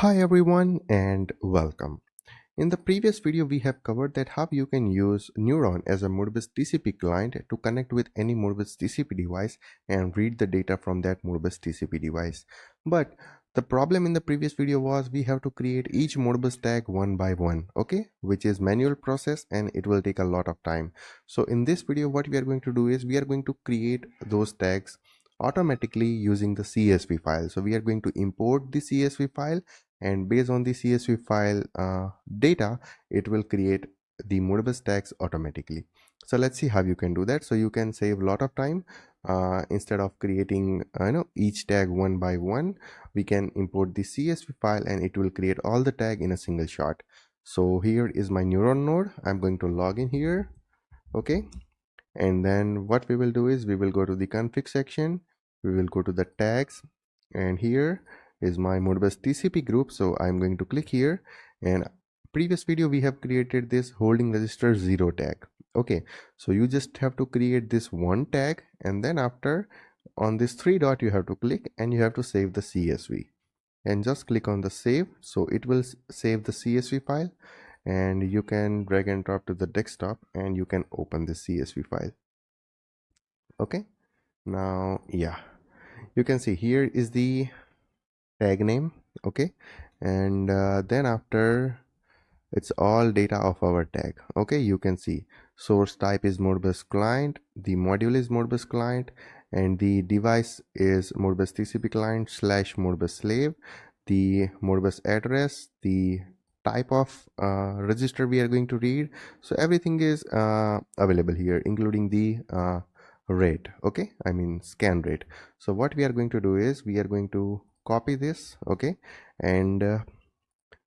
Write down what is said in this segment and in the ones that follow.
Hi everyone and welcome. In the previous video we have covered that how you can use Neuron as a Modbus TCP client to connect with any Modbus TCP device and read the data from that Modbus TCP device. But the problem in the previous video was we have to create each Modbus tag one by one, okay, which is manual process and it will take a lot of time. So in this video what we are going to do is we are going to create those tags automatically using the CSV file. So we are going to import the CSV file, and based on the CSV file data, it will create the Modbus tags automatically. So let's see how you can do that. So you can save a lot of time. Instead of creating each tag one by one, we can import the CSV file and it will create all the tag in a single shot. So here is my Neuron node. I'm going to log in here, okay, and then what we will do is we will go to the config section, we will go to the tags, and here is my Modbus TCP group. So I'm going to click here, and previous video we have created this holding register 0 tag. Okay, so you just have to create this one tag, and then after on this three dot you have to click and you have to save the CSV, and just click on the save. So it will save the CSV file, and you can drag and drop to the desktop and you can open the CSV file. Okay, now yeah, you can see here is the tag name, okay, and then after it's all data of our tag. Okay, you can see source type is Modbus client, the module is Modbus client, and the device is Modbus TCP client / Modbus slave, the Modbus address, the type of register we are going to read. So everything is available here, including the rate, okay, I mean scan rate. So what we are going to do is we are going to copy this, okay, and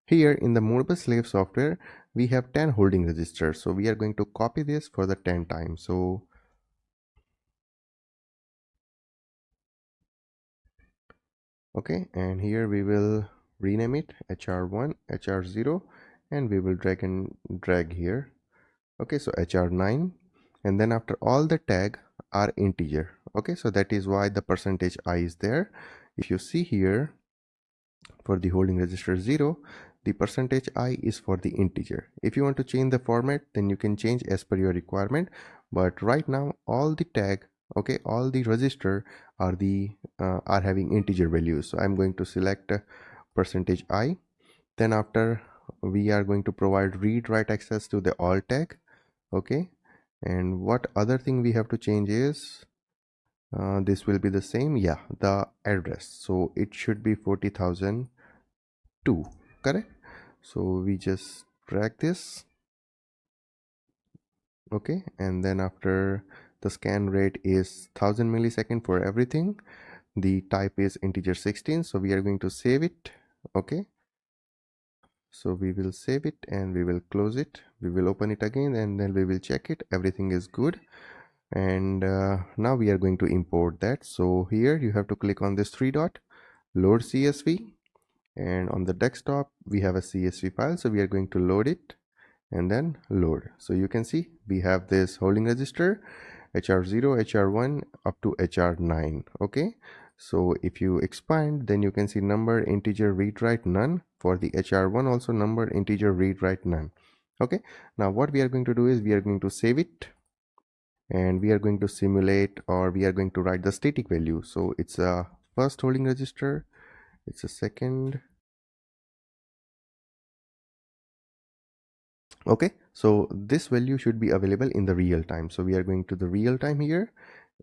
here in the Modbus slave software we have 10 holding registers, so we are going to copy this for the 10 times. So okay, and here we will rename it HR1, HR0, and we will drag and drag here. Okay, so HR9, and then after all the tag are integer. Okay, so that is why the percentage I is there. If you see here for the holding register 0, the percentage I is for the integer. If you want to change the format, then you can change as per your requirement, but right now all the tag, okay, all the register are having integer values. So I'm going to select percentage I. Then after we are going to provide read write access to the all tag, okay, and what other thing we have to change is this will be the same, yeah, the address. So it should be 40,002, correct? So we just drag this, okay, and then after the scan rate is 1000 millisecond for everything, the type is integer 16, so we are going to save it. Okay, so we will save it and we will close it, we will open it again, and then we will check it, everything is good. And now we are going to import that. So here you have to click on this three dot, load CSV, and on the desktop we have a CSV file, so we are going to load it and then load. So you can see we have this holding register HR0, HR1 up to HR9. Okay, so if you expand, then you can see number, integer, read write, none. For the HR1 also number, integer, read write, none. Okay, now what we are going to do is we are going to save it, and we are going to simulate, or we are going to write the static value. So it's a first holding register, it's a second. Okay, so this value should be available in the real time. So we are going to the real time here,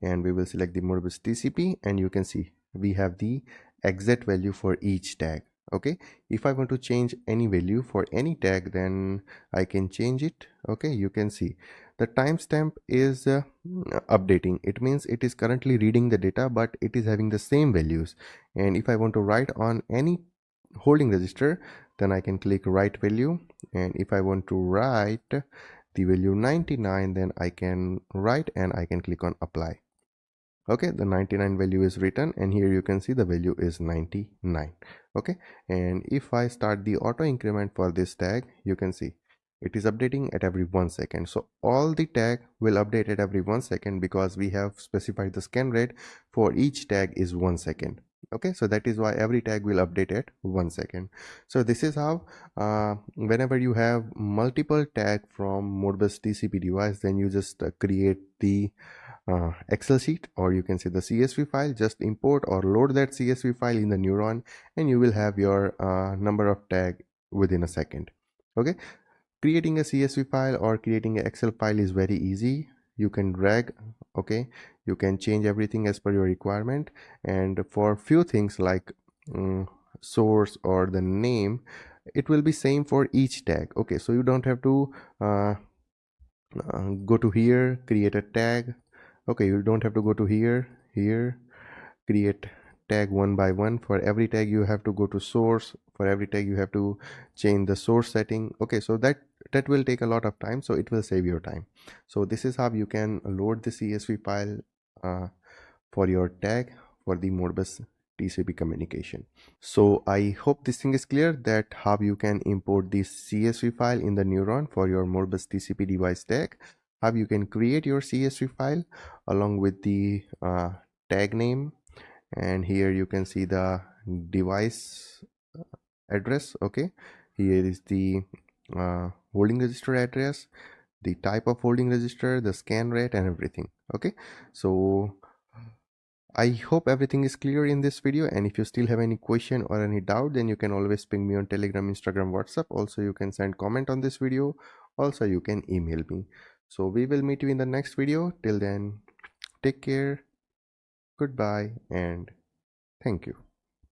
and we will select the Modbus TCP, and you can see we have the exact value for each tag. Okay, if I want to change any value for any tag, then I can change it. Okay, you can see the timestamp is updating. It means it is currently reading the data, but it is having the same values. And if I want to write on any holding register, then I can click write value, and if I want to write the value 99, then I can write and I can click on apply. Okay, the 99 value is written, and here you can see the value is 99. Okay, and if I start the auto increment for this tag, you can see it is updating at every 1 second. So all the tag will update at every 1 second because we have specified the scan rate for each tag is 1 second. Okay, so that is why every tag will update at 1 second. So this is how whenever you have multiple tag from Modbus TCP device, then you just create the Excel sheet, or you can say the CSV file. Just import or load that CSV file in the Neuron, and you will have your number of tag within a second. Okay, creating a CSV file or creating an Excel file is very easy. You can drag, okay, you can change everything as per your requirement, and for few things like source or the name, it will be same for each tag. Okay, so you don't have to go to here, create a tag. Okay, you don't have to go to here, create tag one by one. For every tag you have to go to source. For every tag you have to change the source setting. Okay, so that will take a lot of time, so it will save your time. So this is how you can load the CSV file for your tag for the Modbus TCP communication. So I hope this thing is clear, that how you can import this CSV file in the Neuron for your Modbus TCP device tag, how you can create your CSV file along with the tag name, and here you can see the device address. Okay, here is the holding register address, the type of holding register, the scan rate, and everything. Okay, so I hope everything is clear in this video, and if you still have any question or any doubt, then you can always ping me on Telegram, Instagram, WhatsApp. Also, you can send comment on this video. Also, you can email me. So we will meet you in the next video. Till then, take care, goodbye, and thank you.